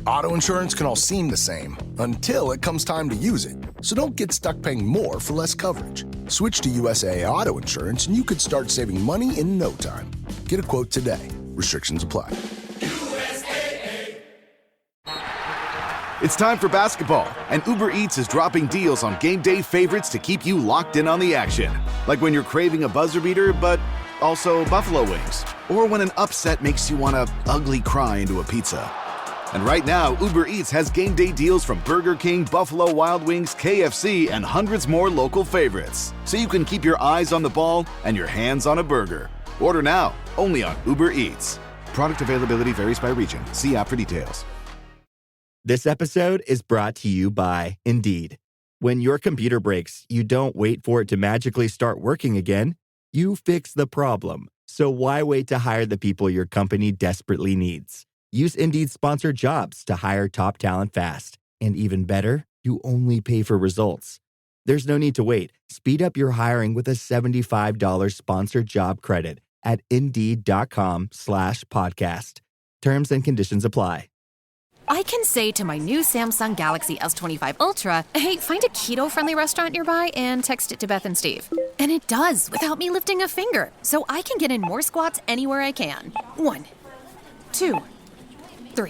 Auto insurance can all seem the same until it comes time to use it. So don't get stuck paying more for less coverage. Switch to USAA Auto Insurance and you could start saving money in no time. Get a quote today. Restrictions apply. It's time for basketball, and Uber Eats is dropping deals on game day favorites to keep you locked in on the action. Like when you're craving a buzzer beater, but also buffalo wings. Or when an upset makes you want to ugly cry into a pizza. And right now, Uber Eats has game day deals from Burger King, Buffalo Wild Wings, KFC, and hundreds more local favorites. So you can keep your eyes on the ball and your hands on a burger. Order now, only on Uber Eats. Product availability varies by region. See app for details. This episode is brought to you by Indeed. When your computer breaks, you don't wait for it to magically start working again. You fix the problem. So why wait to hire the people your company desperately needs? Use Indeed's sponsored jobs to hire top talent fast. And even better, you only pay for results. There's no need to wait. Speed up your hiring with a $75 sponsored job credit at Indeed.com/podcast. Terms and conditions apply. I can say to my new Samsung Galaxy S25 Ultra, hey, find a keto-friendly restaurant nearby and text it to Beth and Steve. And it does, without me lifting a finger. So I can get in more squats anywhere I can. 1, 2, 3.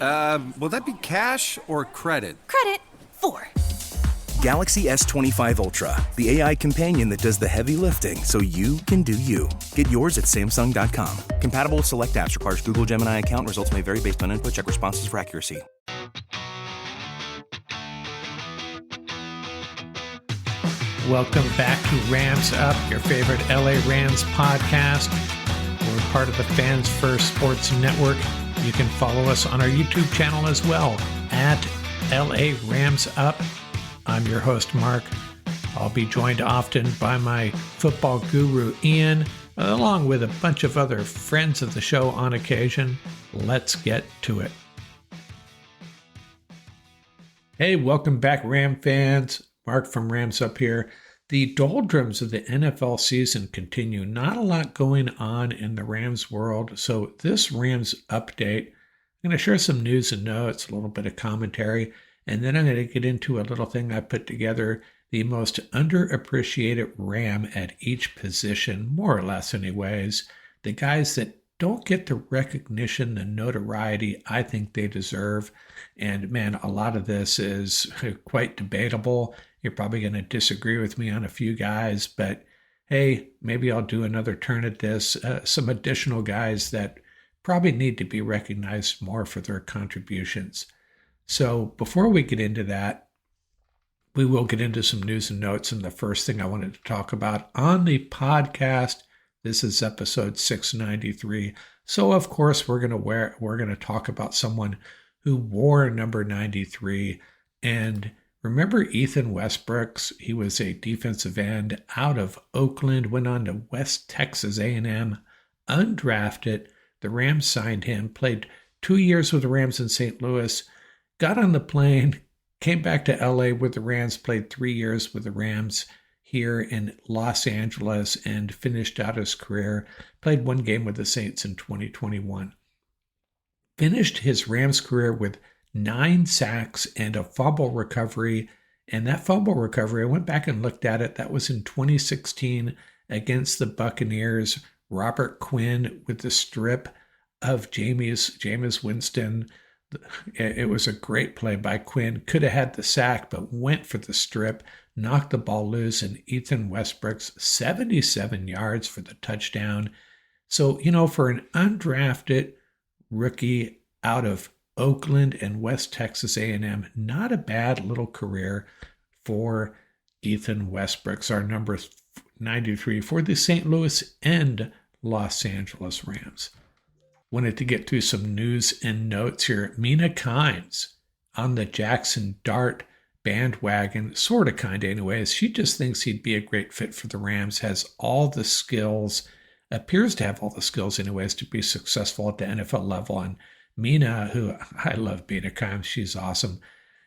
Will that be cash or credit? Credit. 4. Galaxy S25 Ultra, the AI companion that does the heavy lifting so you can do you. Get yours at Samsung.com. Compatible with select apps. Requires Google Gemini account. Results may vary based on input. Check responses for accuracy. Welcome back to Rams Up, your favorite LA Rams podcast. We're part of the Fans First Sports Network. You can follow us on our YouTube channel as well, at LA Rams Up. I'm your host, Mark. I'll be joined often by my football guru, Ian, along with a bunch of other friends of the show on occasion. Let's get to it. Hey, welcome back, Ram fans. Mark from Rams Up here. The doldrums of the NFL season continue. Not a lot going on in the Rams world. So this Rams update, I'm going to share some news and notes, a little bit of commentary, and then I'm going to get into a little thing I put together, the most underappreciated Ram at each position, more or less anyways. The guys that don't get the recognition, the notoriety I think they deserve. And man, a lot of this is quite debatable. You're probably going to disagree with me on a few guys, but hey, maybe I'll do another turn at this. Some additional guys that probably need to be recognized more for their contributions. So before we get into that, we will get into some news and notes. And the first thing I wanted to talk about on the podcast, this is episode 693. So of course we're going to talk about someone who wore number 93. And remember Ethan Westbrooks? He was a defensive end out of Oakland, went on to West Texas A&M, undrafted. The Rams signed him, played 2 years with the Rams in St. Louis, got on the plane, came back to LA with the Rams, played 3 years with the Rams here in Los Angeles, and finished out his career. Played 1 game with the Saints in 2021. Finished his Rams career with 9 sacks and a fumble recovery. And that fumble recovery, I went back and looked at it. That was in 2016 against the Buccaneers. Robert Quinn with the strip of Jameis Winston. It was a great play by Quinn. Could have had the sack, but went for the strip, knocked the ball loose, and Ethan Westbrooks, 77 yards for the touchdown. So, for an undrafted rookie out of Oakland and West Texas A&M, not a bad little career for Ethan Westbrooks, our number 93 for the St. Louis and Los Angeles Rams. Wanted to get through some news and notes here. Mina Kimes on the Jackson Dart bandwagon, sort of kind of anyways. She just thinks he'd be a great fit for the Rams, has all the skills, appears to have all the skills anyways to be successful at the NFL level. And Mina, who I love Mina Kimes, she's awesome.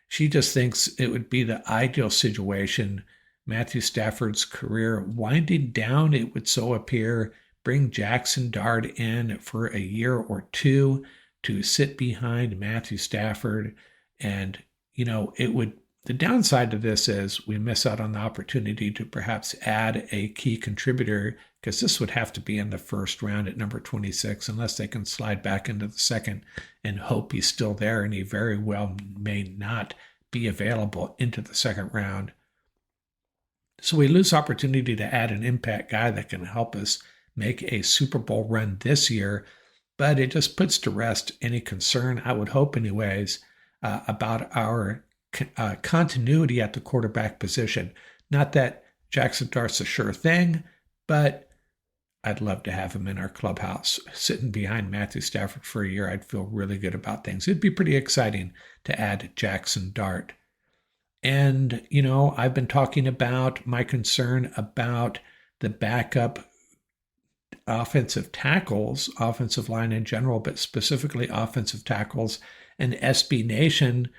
She just thinks it would be the ideal situation. Matthew Stafford's career winding down, it would so appear. Bring Jackson Dart in for a year or two to sit behind Matthew Stafford. And, the downside to this is we miss out on the opportunity to perhaps add a key contributor, because this would have to be in the first round at number 26, unless they can slide back into the second and hope he's still there, and he very well may not be available into the second round. So we lose opportunity to add an impact guy that can help us make a Super Bowl run this year, but it just puts to rest any concern, I would hope anyways, about our continuity at the quarterback position. Not that Jackson Dart's a sure thing, but I'd love to have him in our clubhouse. Sitting behind Matthew Stafford for a year, I'd feel really good about things. It'd be pretty exciting to add Jackson Dart. And, I've been talking about my concern about the backup offensive tackles, offensive line in general, but specifically offensive tackles. And SB Nation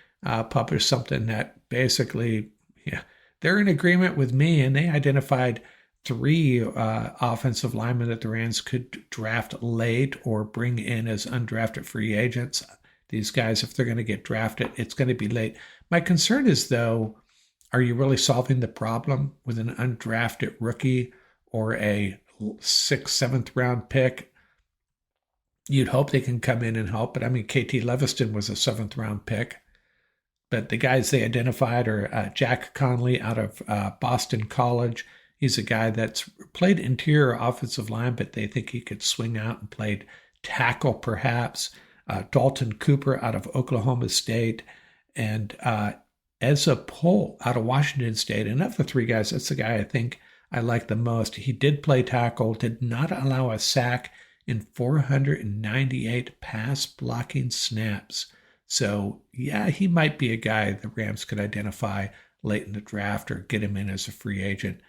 published something that basically, they're in agreement with me, and they identified 3 offensive linemen that the Rams could draft late or bring in as undrafted free agents. These guys, if they're going to get drafted, it's going to be late. My concern is, though, are you really solving the problem with an undrafted rookie or a 6th, 7th round pick? You'd hope they can come in and help, but KT Leviston was a 7th round pick. But the guys they identified are Jack Conley out of Boston College. He's a guy that's played interior offensive line, but they think he could swing out and played tackle perhaps. Dalton Cooper out of Oklahoma State, and Ezra Pohl out of Washington State. And of the 3 guys, that's the guy I think I like the most. He did play tackle, did not allow a sack in 498 pass blocking snaps. So, he might be a guy the Rams could identify late in the draft or get him in as a free agent.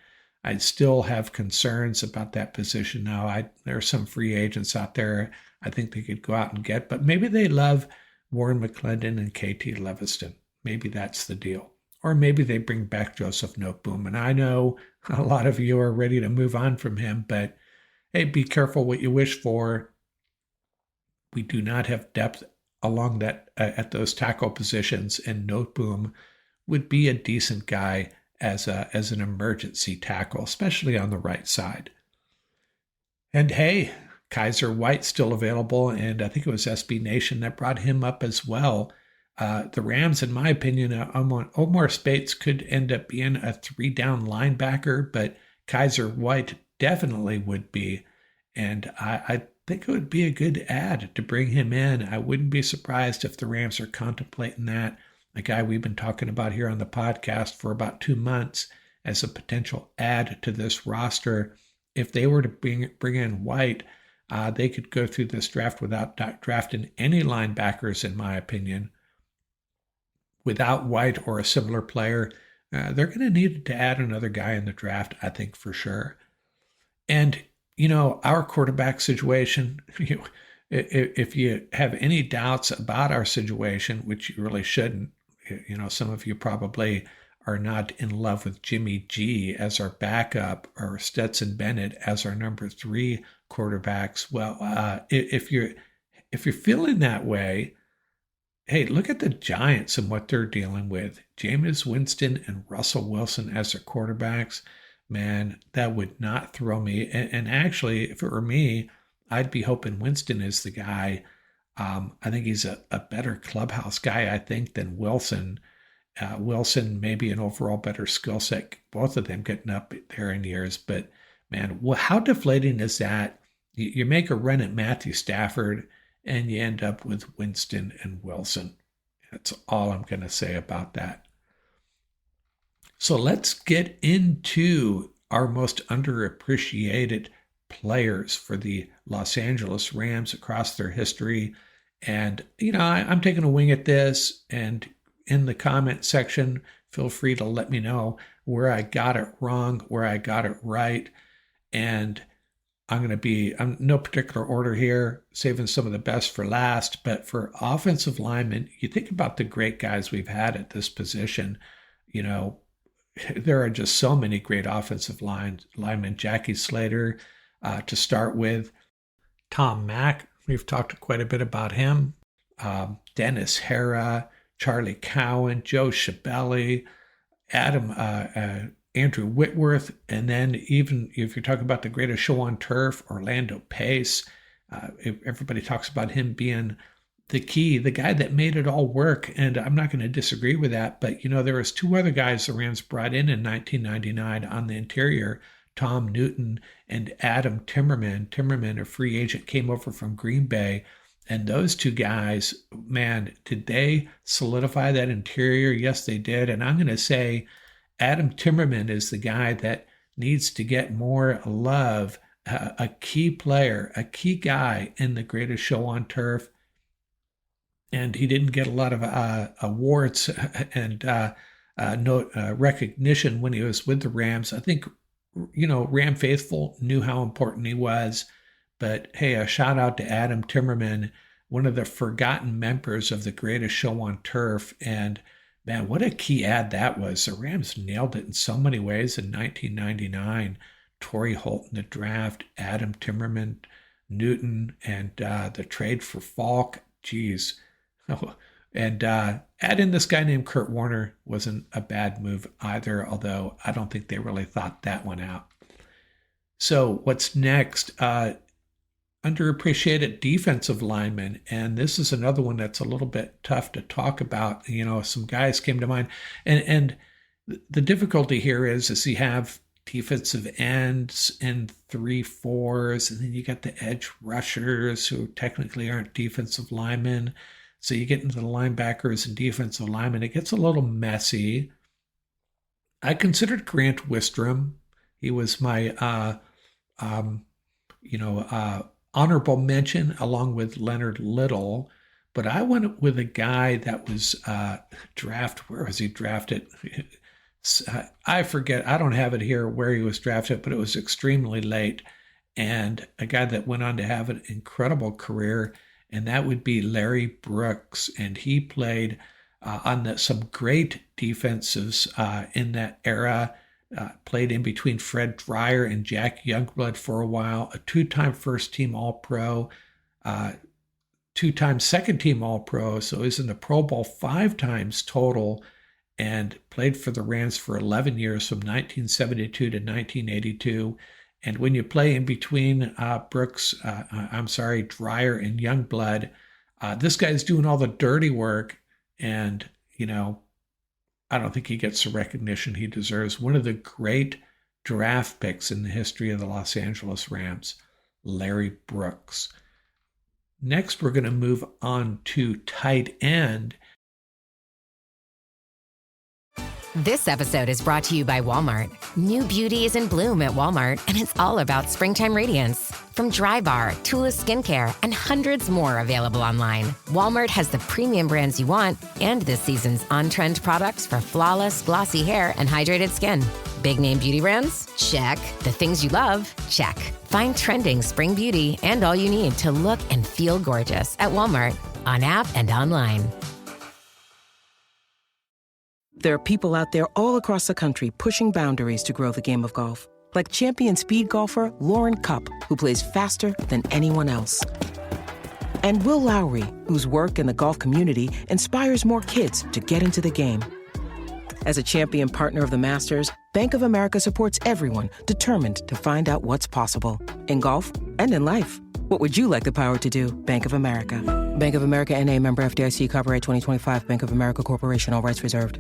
I'd still have concerns about that position now. There are some free agents out there I think they could go out and get, but maybe they love Warren McClendon and KT Leviston. Maybe that's the deal. Or maybe they bring back Joseph Noteboom. And I know a lot of you are ready to move on from him, but hey, be careful what you wish for. We do not have depth along that at those tackle positions, and Noteboom would be a decent guy as an emergency tackle, especially on the right side. And hey, Kaiser White still available, and I think it was SB Nation that brought him up as well. The Rams, in my opinion, Omar Speights could end up being a 3-down linebacker, but Kaiser White definitely would be. And I think it would be a good add to bring him in. I wouldn't be surprised if the Rams are contemplating that. A guy we've been talking about here on the podcast for about 2 months as a potential add to this roster. If they were to bring in White, they could go through this draft without drafting any linebackers, in my opinion. Without White or a similar player, they're going to need to add another guy in the draft, I think, for sure. And, our quarterback situation, if you have any doubts about our situation, which you really shouldn't, some of you probably are not in love with Jimmy G as our backup or Stetson Bennett as our number 3 quarterbacks. Well, if you're feeling that way, hey, look at the Giants and what they're dealing with. Jameis Winston and Russell Wilson as their quarterbacks. Man, that would not throw me. And actually, if it were me, I'd be hoping Winston is the guy. I think he's a better clubhouse guy, I think, than Wilson. Wilson, maybe an overall better skill set. Both of them getting up there in years. But, man, how deflating is that? You make a run at Matthew Stafford, and you end up with Winston and Wilson. That's all I'm going to say about that. So let's get into our most underappreciated players for the Los Angeles Rams across their history. And, I'm taking a wing at this, and in the comment section, feel free to let me know where I got it wrong, where I got it right. And I'm no particular order here, saving some of the best for last. But for offensive linemen, you think about the great guys we've had at this position. There are just so many great offensive linemen. Jackie Slater, to start with. Tom Mack, we've talked quite a bit about him. Dennis Hara, Charlie Cowan, Joe Schiavelli, Andrew Whitworth, and then even if you're talking about the greatest show on turf, Orlando Pace. Everybody talks about him being the guy that made it all work, and I'm not going to disagree with that. But there was two other guys the Rams brought in 1999 on the interior, Tom Newton and Adam Timmerman. Timmerman, a free agent, came over from Green Bay. And those two guys, man, did they solidify that interior? Yes, they did. And I'm going to say Adam Timmerman is the guy that needs to get more love, a key player, a key guy in the greatest show on turf. And he didn't get a lot of awards and recognition when he was with the Rams. I think, Ram faithful knew how important he was. But hey, a shout out to Adam Timmerman, one of the forgotten members of the greatest show on turf. And man, what a key ad that was. The Rams nailed it in so many ways in 1999. Torrey Holt in the draft, Adam Timmerman, Newton, and the trade for Falk. Geez. And add in this guy named Kurt Warner wasn't a bad move either, although I don't think they really thought that one out. So what's next? Underappreciated defensive linemen, and this is another one that's a little bit tough to talk about. Some guys came to mind, and the difficulty here is you have defensive ends and 3-4s, and then you got the edge rushers who technically aren't defensive linemen. So you get into the linebackers and defensive linemen. It gets a little messy. I considered Grant Wistrom. He was my honorable mention along with Leonard Little, but I went with a guy that was where was he drafted? I forget. I don't have it here where he was drafted, but it was extremely late, and a guy that went on to have an incredible career, and that would be Larry Brooks, and he played on some great defenses in that era. Played in between Fred Dreyer and Jack Youngblood for a while, a two-time first-team All-Pro, two-time second-team All-Pro, so he's in the Pro Bowl 5 times total, and played for the Rams for 11 years from 1972 to 1982. And when you play in between Dreyer and Youngblood, this guy's doing all the dirty work, and, I don't think he gets the recognition he deserves. One of the great draft picks in the history of the Los Angeles Rams, Larry Brooks. Next, we're going to move on to tight end. This episode is brought to you by Walmart. New beauty is in bloom at Walmart, and it's all about springtime radiance. From Drybar, Tula Skincare, and hundreds more available online, Walmart has the premium brands you want and this season's on-trend products for flawless, glossy hair and hydrated skin. Big name beauty brands? Check. The things you love? Check. Find trending spring beauty and all you need to look and feel gorgeous at Walmart, on app and online. There are people out there all across the country pushing boundaries to grow the game of golf. Like champion speed golfer Lauren Cupp, who plays faster than anyone else. And Will Lowry, whose work in the golf community inspires more kids to get into the game. As a champion partner of the Masters, Bank of America supports everyone determined to find out what's possible. In golf and in life. What would you like the power to do? Bank of America. Bank of America N.A. member FDIC, copyright 2025, Bank of America Corporation, all rights reserved.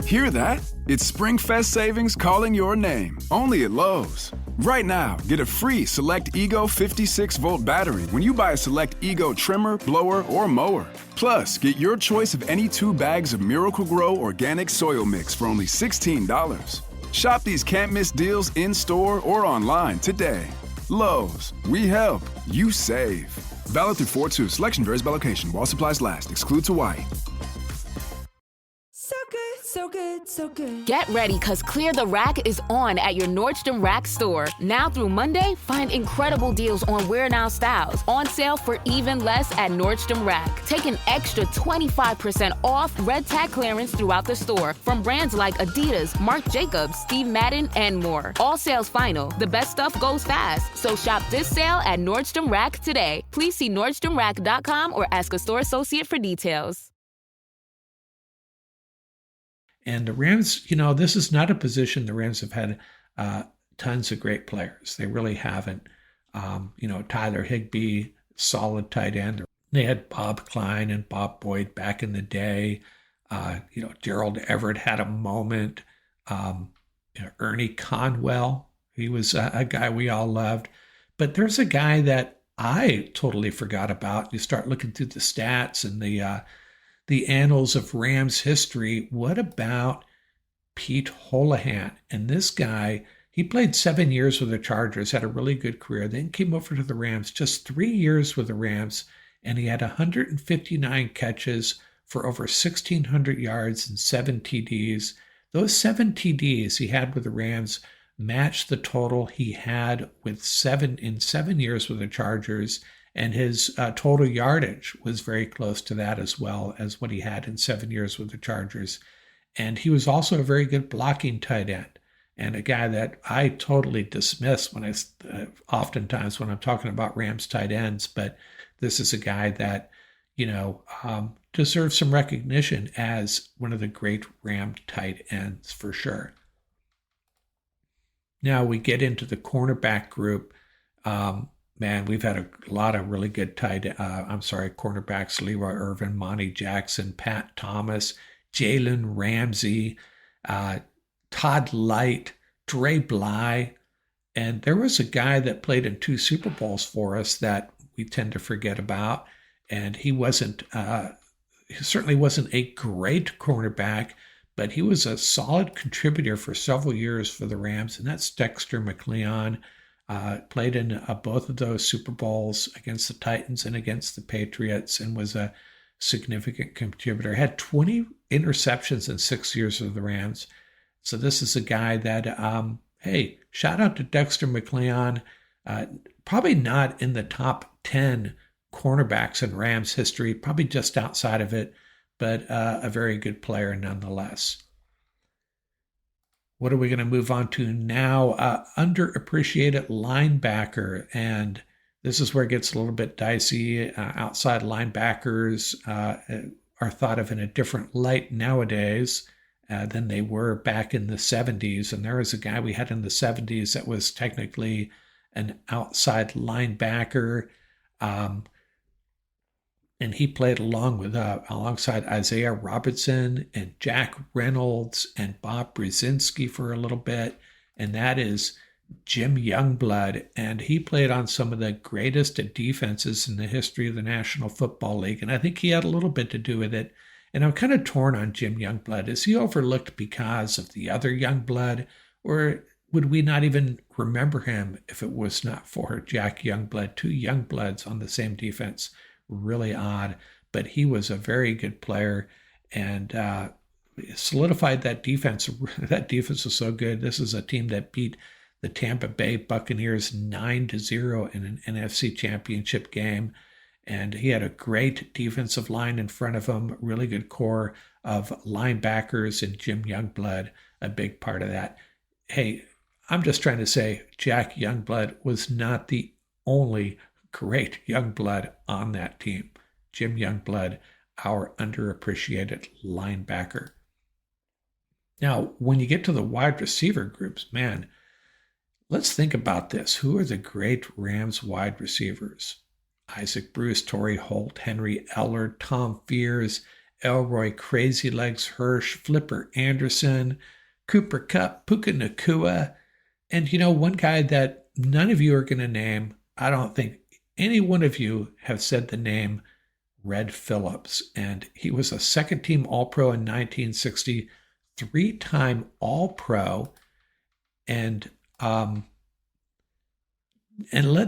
Hear that? It's SpringFest savings calling your name. Only at Lowe's. Right now, get a free Select Ego 56-volt battery when you buy a Select Ego trimmer, blower, or mower. Plus, get your choice of any 2 bags of Miracle-Gro organic soil mix for only $16. Shop these can't-miss deals in-store or online today. Lowe's. We help. You save. Valid through 4/2. Selection varies by location. While supplies last. Excludes Hawaii. So good, so good. Get ready, because Clear the Rack is on at your Nordstrom Rack store. Now through Monday, find incredible deals on Wear Now styles. On sale for even less at Nordstrom Rack. Take an extra 25% off red tag clearance throughout the store from brands like Adidas, Marc Jacobs, Steve Madden, and more. All sales final. The best stuff goes fast. So shop this sale at Nordstrom Rack today. Please see NordstromRack.com or ask a store associate for details. And the Rams, this is not a position the Rams have had tons of great players. They really haven't. Tyler Higbee, solid tight end. They had Bob Klein and Bob Boyd back in the day. Gerald Everett had a moment. Ernie Conwell, he was a guy we all loved. But there's a guy that I totally forgot about. You start looking through the stats and the annals of Rams history. What about Pete Holohan? And this guy, he played 7 years with the Chargers, had a really good career, then came over to the Rams, just 3 years with the Rams, and he had 159 catches for over 1,600 yards and 7 TDs. Those 7 TDs he had with the Rams matched the total he had with 7 years with the Chargers, and his total yardage was very close to that as well as what he had in 7 years with the Chargers. And he was also a very good blocking tight end, and a guy that I totally dismiss oftentimes when I'm talking about Rams tight ends. But this is a guy that, deserves some recognition as one of the great Ram tight ends for sure. Now we get into the cornerback group. We've had a lot of really good cornerbacks: Leroy Irvin, Monty Jackson, Pat Thomas, Jalen Ramsey, Todd Light, Dre Bly. And there was a guy that played in 2 Super Bowls for us that we tend to forget about. And he certainly wasn't a great cornerback, but he was a solid contributor for several years for the Rams, and that's Dexter McLeon. Played in both of those Super Bowls against the Titans and against the Patriots, and was a significant contributor. Had 20 interceptions in 6 years with the Rams. So this is a guy that, shout out to Dexter McLeon. Probably not in the top 10 cornerbacks in Rams history, probably just outside of it, but a very good player nonetheless. What are we going to move on to now? Underappreciated linebacker, and this is where it gets a little bit dicey. Outside linebackers are thought of in a different light nowadays than they were back in the 70s, and there was a guy we had in the 70s that was technically an outside linebacker. And he played alongside Isaiah Robertson and Jack Reynolds and Bob Brzezinski for a little bit, and that is Jim Youngblood. And he played on some of the greatest defenses in the history of the National Football League, and I think he had a little bit to do with it. And I'm kind of torn on Jim Youngblood. Is he overlooked because of the other Youngblood, or would we not even remember him if it was not for Jack Youngblood? 2 Youngbloods on the same defense. Really odd, but he was a very good player and solidified that defense. That defense was so good. This is a team that beat the Tampa Bay Buccaneers 9-0 in an NFC Championship game, and he had a great defensive line in front of him, really good core of linebackers, and Jim Youngblood, a big part of that. Hey, I'm just trying to say Jack Youngblood was not the only great Youngblood on that team. Jim Youngblood, our underappreciated linebacker. Now, when you get to the wide receiver groups, man, let's think about this. Who are the great Rams wide receivers? Isaac Bruce, Torrey Holt, Henry Ellard, Tom Fears, Elroy Crazy Legs Hirsch, Flipper Anderson, Cooper Kupp, Puka Nacua, and one guy that none of you are going to name. I don't think any one of you have said the name Red Phillips, and he was a second-team All-Pro in 1960, 3-time All-Pro, and led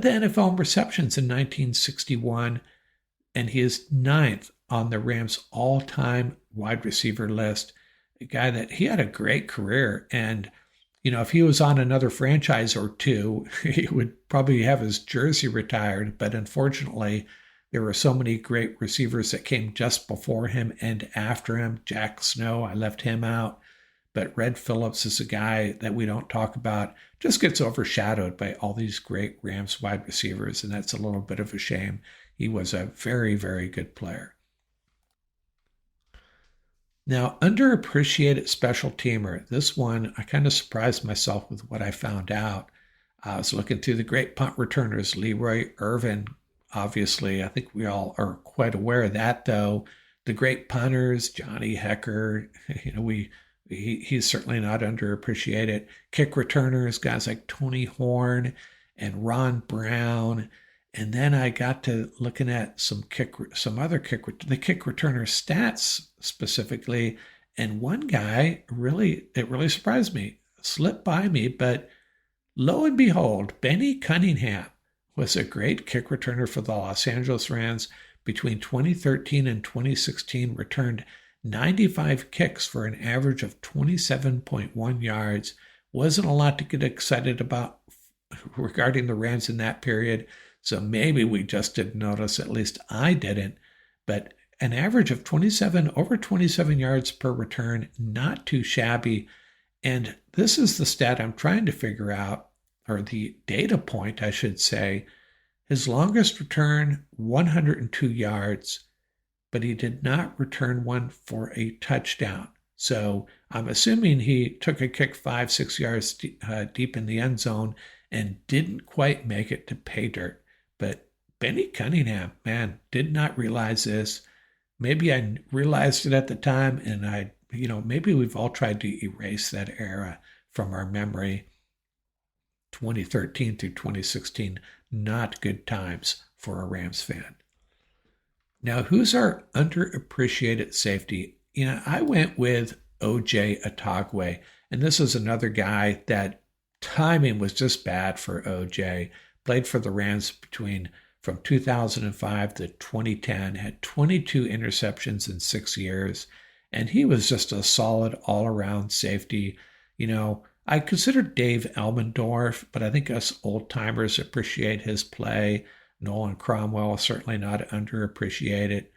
the NFL in receptions in 1961, and he is 9th on the Rams' all-time wide receiver list. A guy that he had a great career, and if he was on another franchise or two, he would probably have his jersey retired. But unfortunately, there were so many great receivers that came just before him and after him. Jack Snow, I left him out. But Red Phillips is a guy that we don't talk about, just gets overshadowed by all these great Rams wide receivers, and that's a little bit of a shame. He was a very, very good player. Now, underappreciated special teamer. This one, I kind of surprised myself with what I found out. I was looking through the great punt returners, Leroy Irvin. Obviously, I think we all are quite aware of that, though. The great punters, Johnny Hecker, he's certainly not underappreciated. Kick returners, guys like Tony Horn and Ron Brown. And then I got to looking at the kick returner stats specifically. And one guy it really surprised me, slipped by me, but lo and behold, Benny Cunningham was a great kick returner for the Los Angeles Rams. Between 2013 and 2016, returned 95 kicks for an average of 27.1 yards. Wasn't a lot to get excited about regarding the Rams in that period, so maybe we just didn't notice, at least I didn't. But an average of over 27 yards per return, not too shabby. And this is the stat I'm trying to figure out, or the data point, I should say. His longest return, 102 yards, but he did not return one for a touchdown. So I'm assuming he took a kick 5-6 yards deep in the end zone and didn't quite make it to pay dirt. But Benny Cunningham, man, did not realize this. Maybe I realized it at the time, and maybe we've all tried to erase that era from our memory. 2013 through 2016, not good times for a Rams fan. Now, who's our underappreciated safety? I went with O.J. Atogwe, and this is another guy that timing was just bad for O.J. Played for the Rams from 2005 to 2010, had 22 interceptions in 6 years, and he was just a solid all-around safety. I consider Dave Elmendorf, but I think us old-timers appreciate his play. Nolan Cromwell, certainly not underappreciated.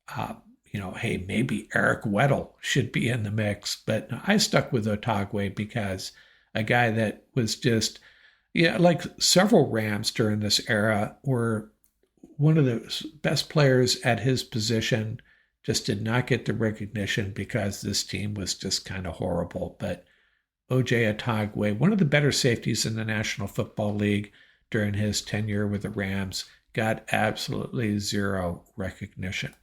Hey, maybe Eric Weddle should be in the mix, but I stuck with Otagwe because a guy that was just, like several Rams during this era, were one of the best players at his position, just did not get the recognition because this team was just kind of horrible. But O.J. Atogwe, one of the better safeties in the National Football League during his tenure with the Rams, got absolutely zero recognition.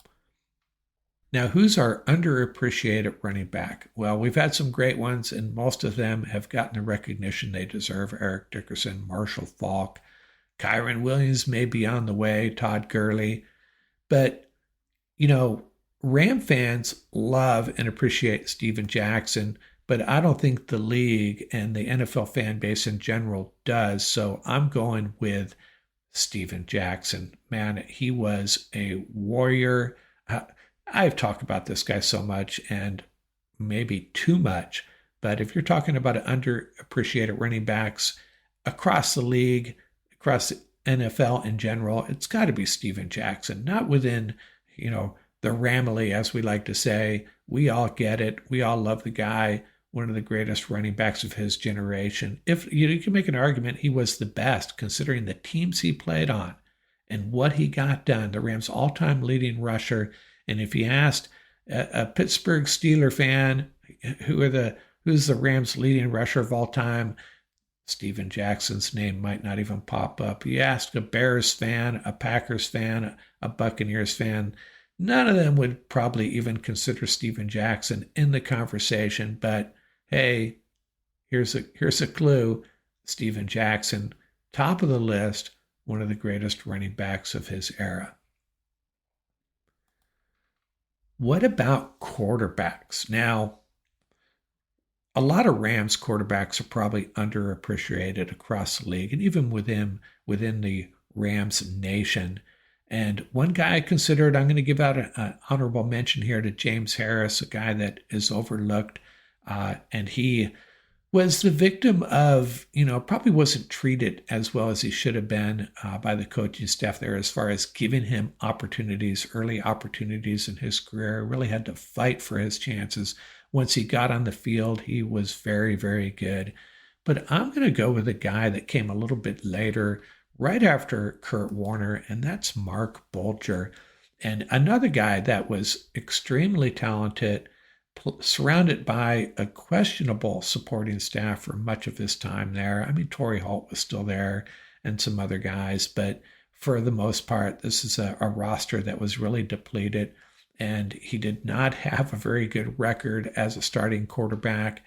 Now, who's our underappreciated running back? Well, we've had some great ones, and most of them have gotten the recognition they deserve. Eric Dickerson, Marshall Faulk, Kyron Williams may be on the way, Todd Gurley. But, Ram fans love and appreciate Steven Jackson, but I don't think the league and the NFL fan base in general does. So I'm going with Steven Jackson. Man, he was a warrior. I've talked about this guy so much, and maybe too much, but if you're talking about underappreciated running backs across the league, across the NFL in general, it's got to be Steven Jackson. Not within, the Ramily, as we like to say. We all get it. We all love the guy. One of the greatest running backs of his generation. If you can make an argument, he was the best considering the teams he played on and what he got done. The Rams' all-time leading rusher. And if you asked a Pittsburgh Steelers fan, who's the Rams' leading rusher of all time, Steven Jackson's name might not even pop up. You ask a Bears fan, a Packers fan, a Buccaneers fan, none of them would probably even consider Steven Jackson in the conversation. But hey, here's a clue. Steven Jackson, top of the list, one of the greatest running backs of his era. What about quarterbacks? Now, a lot of Rams quarterbacks are probably underappreciated across the league and even within the Rams nation. And one guy I considered, I'm going to give out an honorable mention here to James Harris, a guy that is overlooked. And he was the victim of, probably wasn't treated as well as he should have been by the coaching staff there as far as giving him early opportunities in his career. Really had to fight for his chances. Once he got on the field, he was very, very good. But I'm going to go with a guy that came a little bit later, right after Kurt Warner, and that's Mark Bulger. And another guy that was extremely talented, surrounded by a questionable supporting staff for much of his time there. I mean, Torrey Holt was still there and some other guys, but for the most part, this is a roster that was really depleted, and he did not have a very good record as a starting quarterback,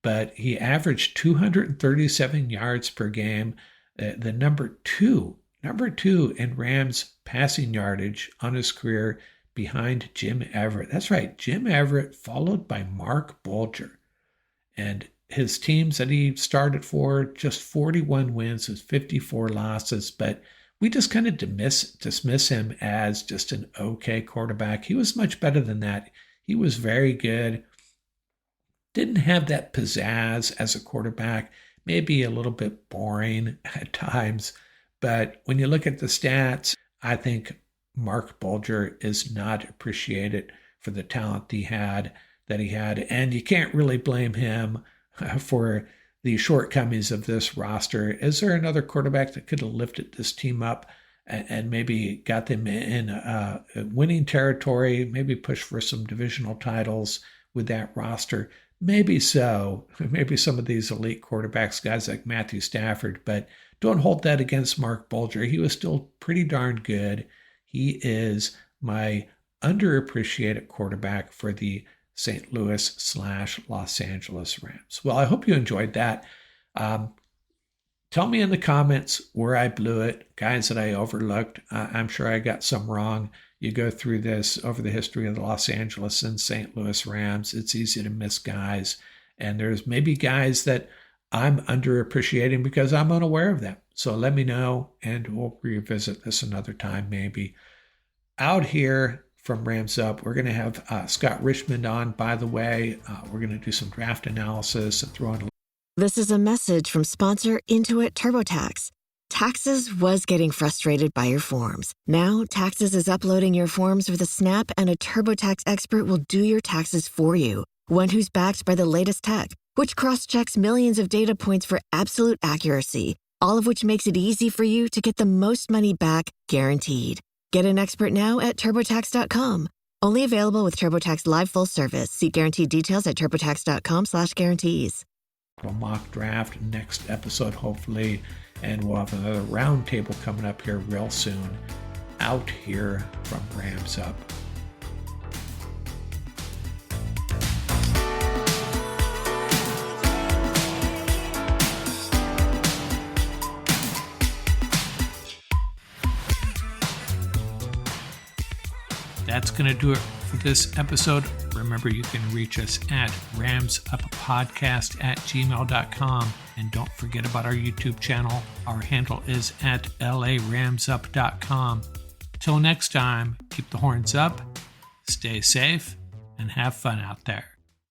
but he averaged 237 yards per game, the number two in Rams passing yardage on his career, behind Jim Everett. That's right, Jim Everett, followed by Mark Bulger. And his teams that he started for, just 41 wins with 54 losses, but we just kind of dismiss him as just an okay quarterback. He was much better than that. He was very good. Didn't have that pizzazz as a quarterback, maybe a little bit boring at times. But when you look at the stats, I think Mark Bulger is not appreciated for the talent he had. And you can't really blame him for the shortcomings of this roster. Is there another quarterback that could have lifted this team up and maybe got them in winning territory, maybe push for some divisional titles with that roster? Maybe so. Maybe some of these elite quarterbacks, guys like Matthew Stafford, but don't hold that against Mark Bulger. He was still pretty darn good. He is my underappreciated quarterback for the St. Louis/Los Angeles Rams. Well, I hope you enjoyed that. Tell me in the comments where I blew it, guys that I overlooked. I'm sure I got some wrong. You go through this over the history of the Los Angeles and St. Louis Rams. It's easy to miss guys. And there's maybe guys that I'm underappreciating because I'm unaware of them. So let me know, and we'll revisit this another time maybe. Out here from Rams Up, we're going to have Scott Richmond on, by the way. We're going to do some draft analysis and throw in a... This is a message from sponsor Intuit TurboTax. Taxes was getting frustrated by your forms. Now, Taxes is uploading your forms with a snap, and a TurboTax expert will do your taxes for you. One who's backed by the latest tech, which cross-checks millions of data points for absolute accuracy, all of which makes it easy for you to get the most money back, guaranteed. Get an expert now at TurboTax.com. Only available with TurboTax Live Full Service. See guaranteed details at TurboTax.com/guarantees. A mock draft next episode, hopefully, and we'll have another roundtable coming up here real soon. Out here from Rams Up. That's going to do it for this episode. Remember, you can reach us at ramsuppodcast@gmail.com. And don't forget about our YouTube channel. Our handle is at laramsup.com. Till next time, keep the horns up, stay safe, and have fun out there.